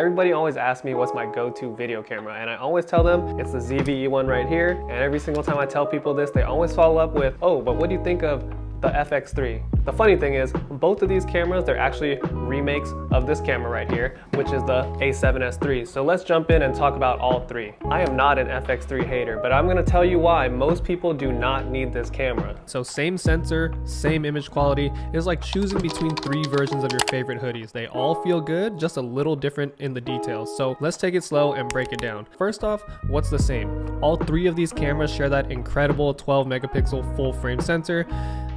Everybody always asks me what's my go-to video camera, and I always tell them it's the ZVE1 right here. And every single time I tell people this, they always follow up with, oh, but what do you think of the FX3? The funny thing is, both of these cameras, they're actually remakes of this camera right here, which is the A7S III. So let's jump in and talk about all three. I am not an FX3 hater, but I'm gonna tell you why most people do not need this camera. So same sensor, same image quality. It's like choosing between three versions of your favorite hoodies. They all feel good, just a little different in the details. So let's take it slow and break it down. First off, what's the same? All three of these cameras share that incredible 12 megapixel full frame sensor.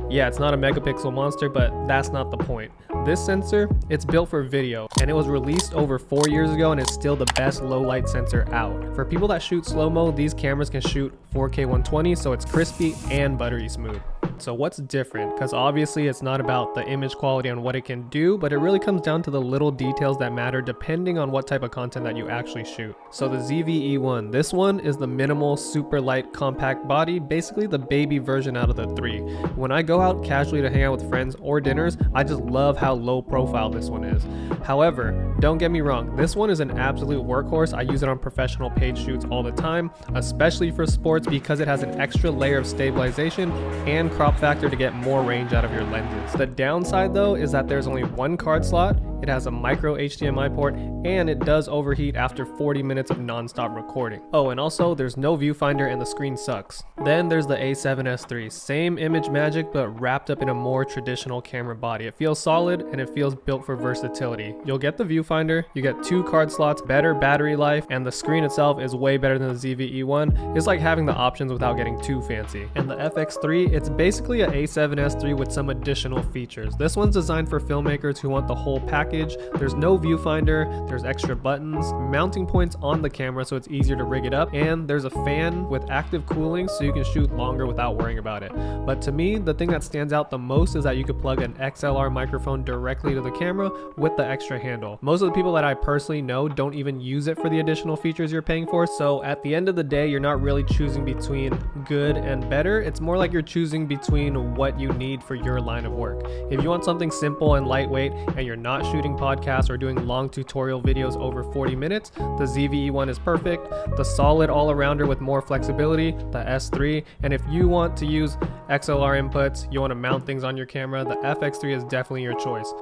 Yeah, it's not a megapixel monster, but that's not the point. This sensor, it's built for video, and it was released over 4 years ago, and it's still the best low light sensor out. For people that shoot slow-mo, these cameras can shoot 4K 120, so it's crispy and buttery smooth. So what's different? Because obviously it's not about the image quality and what it can do, but it really comes down to the little details that matter depending on what type of content that you actually shoot. So the ZVE1, this one is the minimal, super light, compact body, basically the baby version out of the three. When I go out casually to hang out with friends or dinners, I just love how low profile this one is. However, don't get me wrong, this one is an absolute workhorse. I use it on professional paid shoots all the time, especially for sports because it has an extra layer of stabilization and crop factor to get more range out of your lenses. The downside though is that there's only one card slot, it has a micro HDMI port, and it does overheat after 40 minutes of non-stop recording. Oh, and also there's no viewfinder and the screen sucks. Then there's the A7S III, same image magic but wrapped up in a more traditional camera body. It feels solid and it feels built for versatility. You'll get the viewfinder, you get 2 card slots, better battery life, and the screen itself is way better than the ZVE1. It's like having the options without getting too fancy. And the FX3, it's basically a A7S III with some additional features. This one's designed for filmmakers who want the whole package. There's no viewfinder, there's extra buttons, mounting points on the camera so it's easier to rig it up, and there's a fan with active cooling so you can shoot longer without worrying about it. But to me, the thing that stands out the most is that you could plug an XLR microphone directly to the camera with the extra handle. Most of the people that I personally know don't even use it for the additional features you're paying for, so at the end of the day, you're not really choosing between good and better. It's more like you're choosing between what you need for your line of work. If you want something simple and lightweight and you're not shooting podcasts or doing long tutorial videos over 40 minutes, the ZVE1 is perfect. The solid all-arounder with more flexibility, the S3, and if you want to use XLR inputs, you want to mount things on your camera, the FX3 is definitely your choice.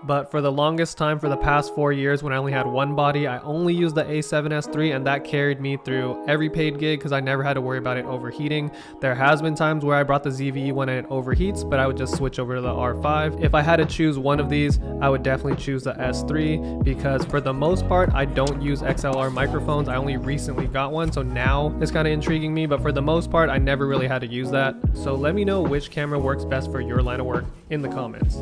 But for the longest time, for the past 4 years, when I only had one body, I only used the A7S III, and that carried me through every paid gig because I never had to worry about it overheating. There has been times where I brought the ZVE1 and it overheats, but I would just switch over to the R5. If I had to choose one of these, I would definitely choose the S3 because for the most part, I don't use XLR microphones. I only recently got one, so now it's kind of intriguing me, but for the most part, I never really had to use that. So let me know which camera works best for your line of work in the comments.